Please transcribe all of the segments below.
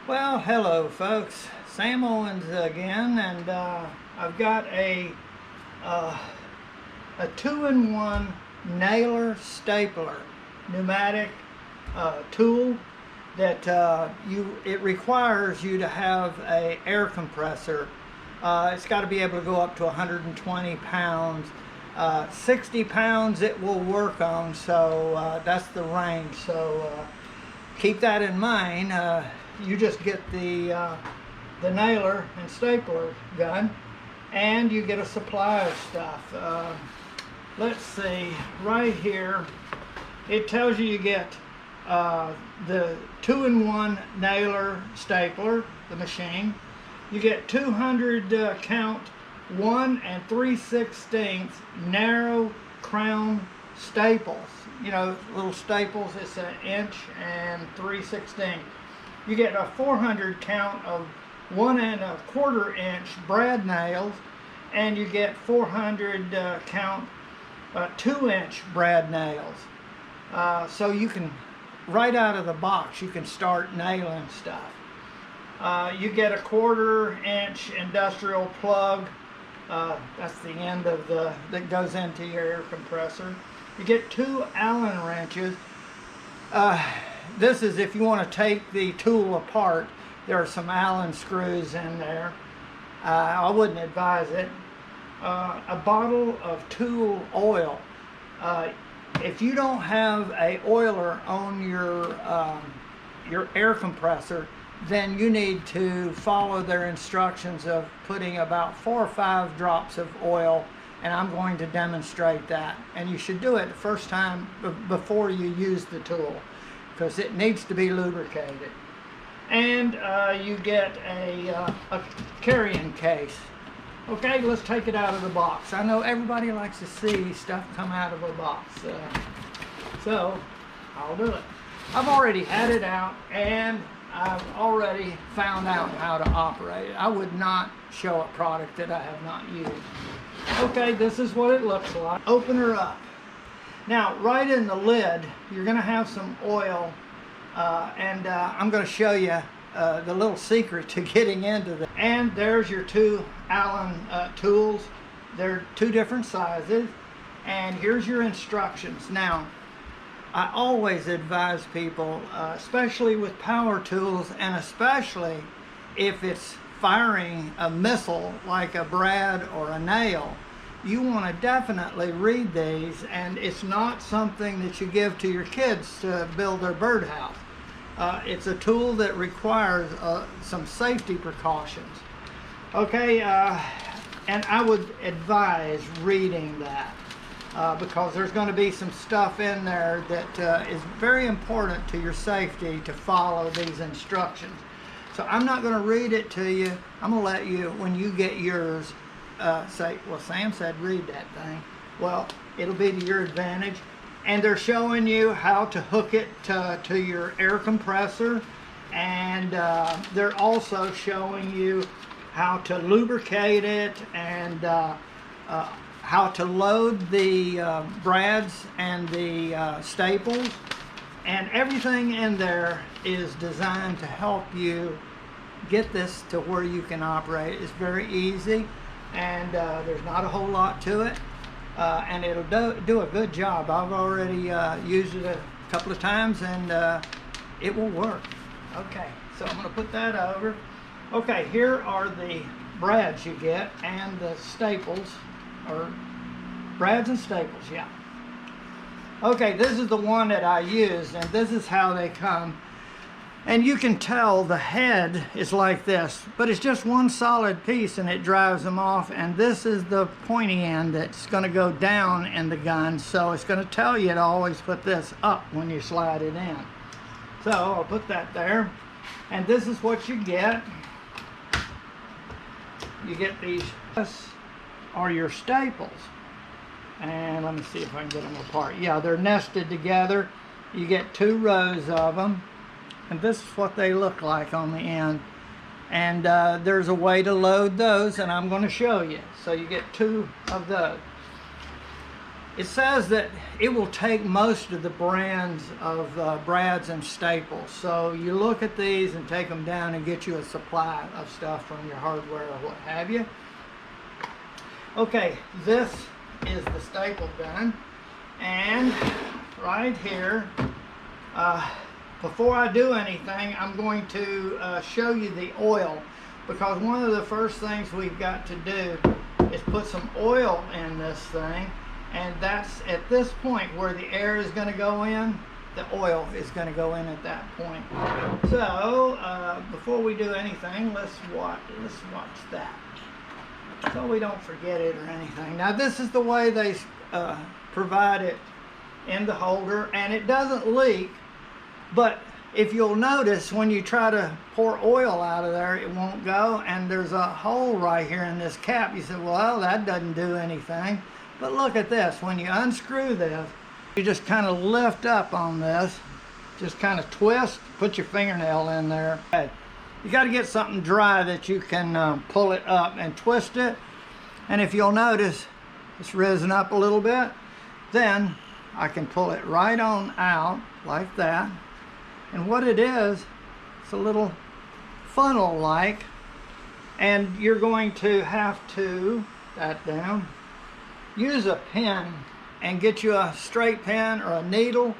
Well, hello folks, Sam Owens again, and I've got a 2-in-1 nailer stapler pneumatic tool that it requires you to have a air compressor. It's got to be able to go up to 120 pounds. 60 pounds it will work on, so that's the range. So keep that in mind. You just get the nailer and stapler gun, and you get a supply of stuff. Let's see, right here it tells you get the 2-in-1 nailer stapler, the machine. You get 200 count 1 3/16 narrow crown staples. You know, little staples. It's 1 3/16. You get a 400 count of 1 1/4 brad nails, and you get 400 count 2-inch brad nails. So you can, right out of the box, you can start nailing stuff. You get a 1/4 industrial plug. That's the end of that goes into your air compressor. You get 2 Allen wrenches. This is if you want to take the tool apart. There are some Allen screws in there. I wouldn't advise it. A bottle of tool oil. If you don't have a oiler on your air compressor, then you need to follow their instructions of putting about 4 or 5 drops of oil, and I'm going to demonstrate that. And you should do it the first time before you use the tool, because it needs to be lubricated. And you get a carrying case. Okay, let's take it out of the box. I know everybody likes to see stuff come out of a box, so I'll do it. I've already had it out, and I've already found out how to operate it. I would not show a product that I have not used. Okay, this is what it looks like. Open her up. Now, right in the lid, you're going to have some oil, and I'm going to show you the little secret to getting into this. And there's your 2 Allen tools. They're 2 different sizes, and here's your instructions. Now, I always advise people, especially with power tools, and especially if it's firing a missile like a brad or a nail, you want to definitely read these, and it's not something that you give to your kids to build their birdhouse. It's a tool that requires some safety precautions. Okay, and I would advise reading that. Because there's going to be some stuff in there that is very important to your safety to follow these instructions. So I'm not going to read it to you. I'm going to let you, when you get yours, say, well, Sam said read that thing. Well, it'll be to your advantage. And they're showing you how to hook it to your air compressor. And they're also showing you how to lubricate it, and how to load the brads and the staples, and everything in there is designed to help you get this to where you can operate. It's very easy, and there's not a whole lot to it, and it'll do a good job. I've already used it a couple of times, and it will work. Okay, so I'm going to put that over. Okay, here are the brads you get, and the staples, or brads and staples, yeah. Okay, this is the one that I used, and this is how they come. And you can tell the head is like this, but it's just one solid piece, and it drives them off. And this is the pointy end that's going to go down in the gun, so it's going to tell you to always put this up when you slide it in. So I'll put that there, and this is what you get. You get these are your staples. And let me see if I can get them apart. Yeah, they're nested together. You get 2 rows of them, and this is what they look like on the end. And there's a way to load those, and I'm going to show you. So you get 2 of those. It says that it will take most of the brands of brads and staples. So you look at these and take them down and get you a supply of stuff from your hardware or what have you. Okay, this is the staple gun. And right here, before I do anything, I'm going to show you the oil, because one of the first things we've got to do is put some oil in this thing, and that's at this point where the air is going to go in, the oil is going to go in at that point. So before we do anything, let's watch that, so we don't forget it or anything. Now this is the way they provide it in the holder, and it doesn't leak, but if you'll notice, when you try to pour oil out of there, it won't go, and there's a hole right here in this cap. You say, well, that doesn't do anything. But look at this. When you unscrew this, you just kind of lift up on this, just kind of twist, put your fingernail in there. Okay. You got to get something dry that you can pull it up and twist it. And if you'll notice, it's risen up a little bit. Then I can pull it right on out like that. And what it is, it's a little funnel like, and you're going to have to, that down, use a pen and get you a straight pen or a needle,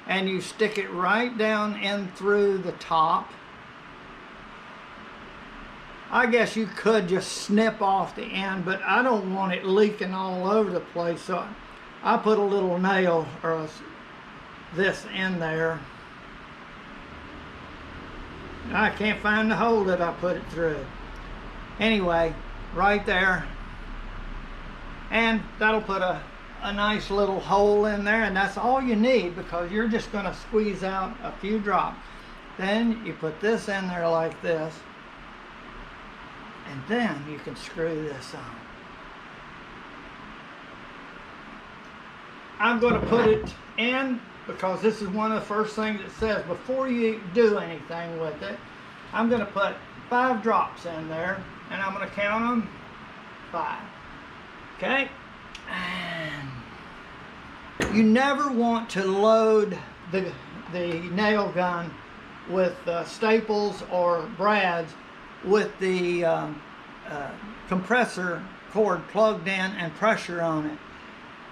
and you stick it right down in through the top. I guess you could just snip off the end, but I don't want it leaking all over the place, so I put a little nail or this in there. I can't find the hole that I put it through. Anyway, right there. And that'll put a nice little hole in there, and that's all you need, because you're just going to squeeze out a few drops. Then you put this in there like this, and then you can screw this on. I'm going to put it in, because this is one of the first things it says before you do anything with it. I'm going to put 5 drops in there, and I'm going to count them 5. Okay? And you never want to load the nail gun with staples or brads with the compressor cord plugged in and pressure on it.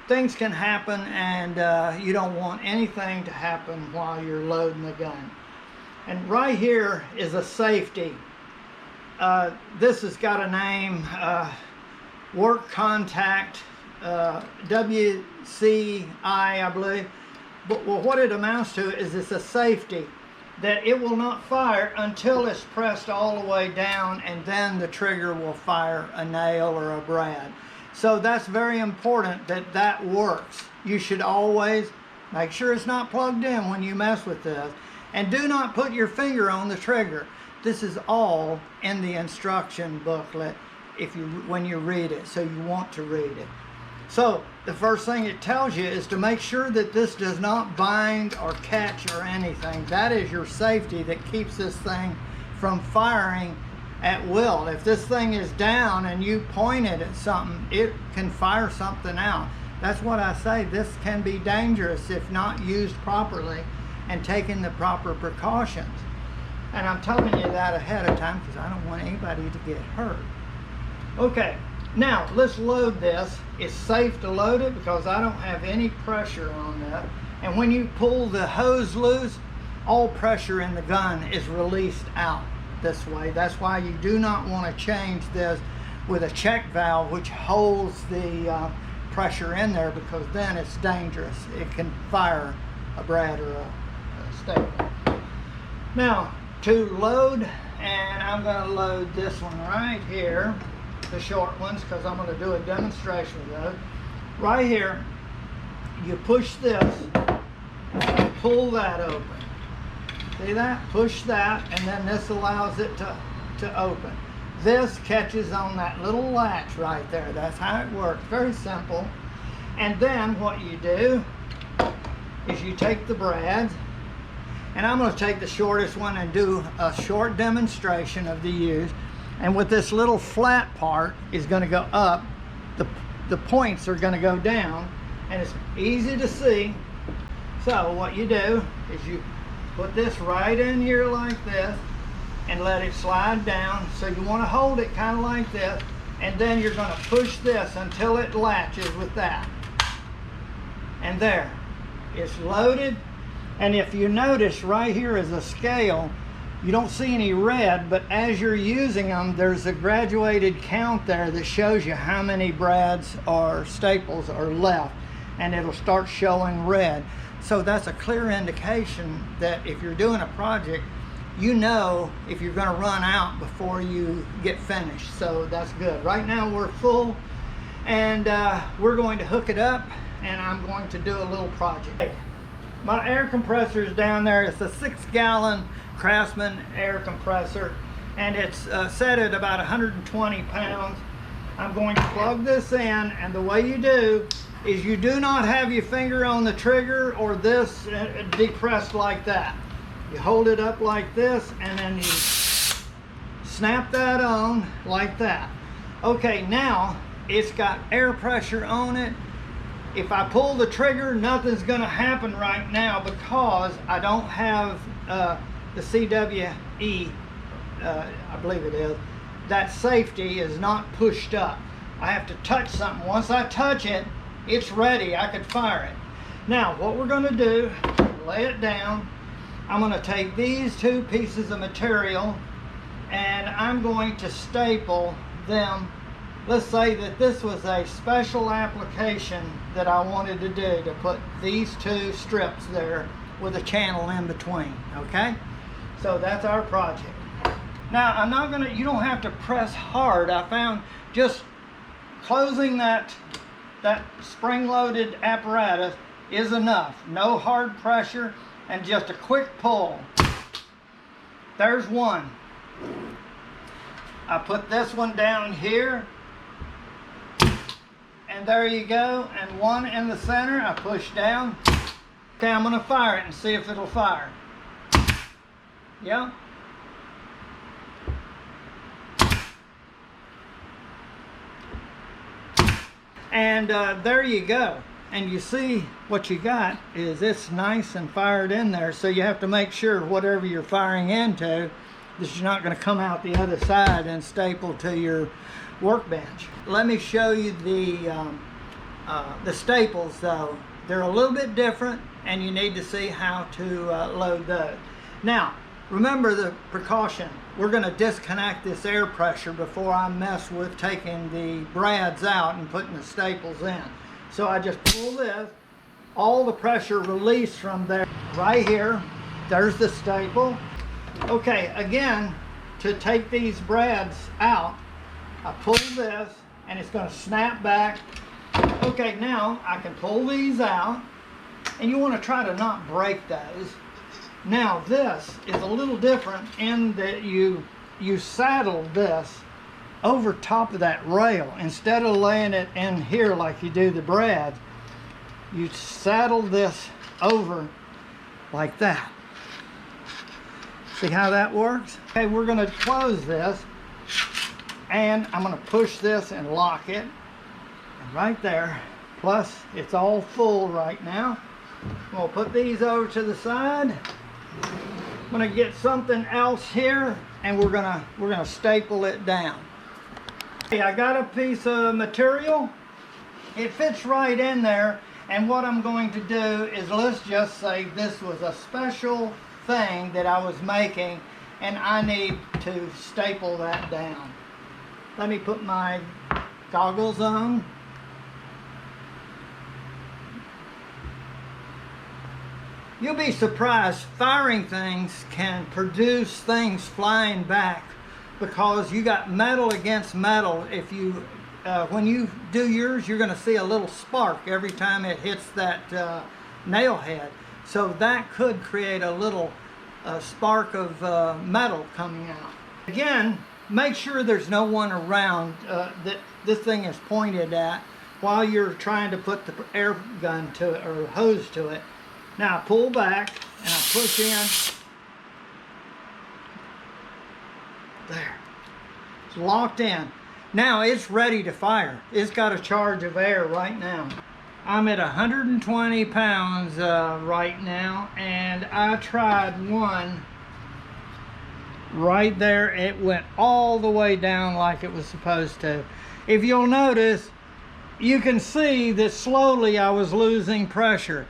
Things can happen, and you don't want anything to happen while you're loading the gun. And right here is a safety. This has got a name, work contact, WCI, I believe. But what it amounts to is it's a safety that it will not fire until it's pressed all the way down, and then the trigger will fire a nail or a brad. So that's very important that that works. You should always make sure it's not plugged in when you mess with this. And do not put your finger on the trigger. This is all in the instruction booklet when you read it, so you want to read it. So the first thing it tells you is to make sure that this does not bind or catch or anything. That is your safety that keeps this thing from firing at will. If this thing is down and you point it at something, it can fire something out. That's what I say. This can be dangerous if not used properly and taking the proper precautions. And I'm telling you that ahead of time because I don't want anybody to get hurt. Okay, now let's load this. It's safe to load it because I don't have any pressure on that. And when you pull the hose loose, all pressure in the gun is released out this way. That's why you do not want to change this with a check valve which holds the pressure in there, because then it's dangerous. It can fire a brad or a staple. Now to load, and I'm going to load this one right here, the short ones, because I'm going to do a demonstration of those. Right here, you push this and pull that open. See that? Push that, and then this allows it to open. This catches on that little latch right there. That's how it works. Very simple. And then what you do is you take the brads, and I'm going to take the shortest one and do a short demonstration of the use. And with this little flat part is going to go up, the points are going to go down, and it's easy to see. So what you do is you put this right in here like this and let it slide down. So you want to hold it kind of like this, and then you're going to push this until it latches with that. And there, it's loaded. And if you notice, right here is a scale. You don't see any red, but as you're using them, there's a graduated count there that shows you how many brads or staples are left, and it'll start showing red. So that's a clear indication that if you're doing a project, you know if you're going to run out before you get finished. So that's good. Right now we're full, and we're going to hook it up, and I'm going to do a little project. My air compressor is down there. It's a 6-gallon Craftsman air compressor, and it's set at about 120 pounds. I'm going to plug this in, and the way you do is you do not have your finger on the trigger or this depressed like that. You hold it up like this, and then you snap that on like that. Okay, now it's got air pressure on it. If I pull the trigger, nothing's going to happen right now because I don't have the CWE, I believe it is. That safety is not pushed up. I have to touch something. Once I touch it, it's ready. I could fire it. Now, what we're going to do, lay it down. I'm going to take these two pieces of material, and I'm going to staple them. Let's say that this was a special application that I wanted to do, to put these two strips there with a channel in between, okay? So that's our project. Now, I'm not gonna, you don't have to press hard. I found just closing that spring-loaded apparatus is enough. No hard pressure, and just a quick pull. There's one. I put this one down here, and there you go, and one in the center. I push down. Okay, I'm gonna fire it and see if it'll fire. Yeah. And there you go. And you see what you got is it's nice and fired in there. So you have to make sure whatever you're firing into, that you're not going to come out the other side and staple to your workbench. Let me show you the staples though. They're a little bit different, and you need to see how to load those. Now, remember the precaution. We're going to disconnect this air pressure before I mess with taking the brads out and putting the staples in. So I just pull this, all the pressure released from there. Right here, there's the staple. Okay, again, to take these brads out, I pull this, and it's going to snap back. Okay, now I can pull these out, and you want to try to not break those. Now this is a little different in that you saddle this over top of that rail. Instead of laying it in here like you do the brads, you saddle this over like that. See how that works? Okay, we're going to close this, and I'm going to push this and lock it. And right there, plus it's all full right now. We'll put these over to the side. I'm going to get something else here, and we're gonna staple it down. Okay, I got a piece of material. It fits right in there, and what I'm going to do is, let's just say this was a special thing that I was making, and I need to staple that down. Let me put my goggles on. You'll be surprised, firing things can produce things flying back because you got metal against metal. If you, when you do yours, you're going to see a little spark every time it hits that nail head. So that could create a little spark of metal coming out. Again, make sure there's no one around that this thing is pointed at while you're trying to put the air gun to it, or hose to it. Now I pull back and I push in. There. It's locked in. Now it's ready to fire. It's got a charge of air right now. I'm at 120 pounds right now, and I tried one right there. It went all the way down like it was supposed to. If you'll notice, you can see that slowly I was losing pressure.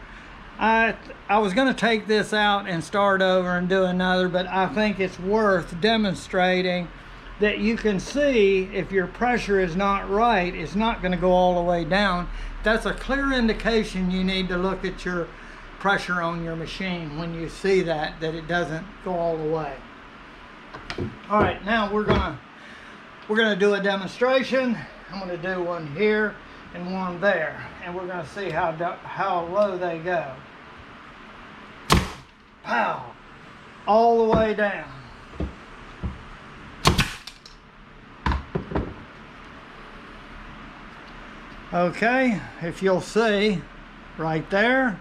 I was going to take this out and start over and do another, but I think it's worth demonstrating that you can see if your pressure is not right, it's not going to go all the way down. That's a clear indication you need to look at your pressure on your machine when you see that it doesn't go all the way. All right, now we're gonna do a demonstration. I'm gonna do one here and one there, and we're gonna see how low they go. Pow! All the way down. Okay, if you'll see, right there,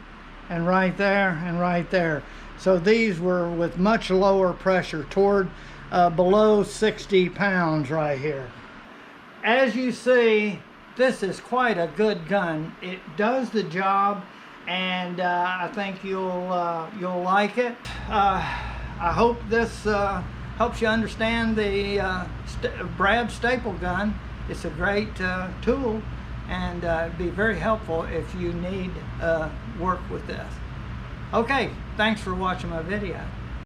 and right there, and right there. So these were with much lower pressure, toward below 60 pounds right here. As you see, this is quite a good gun. It does the job, and I think you'll like it. I hope this helps you understand the Brad staple gun. It's a great tool, and it'd be very helpful if you need work with this. Okay, thanks for watching my video.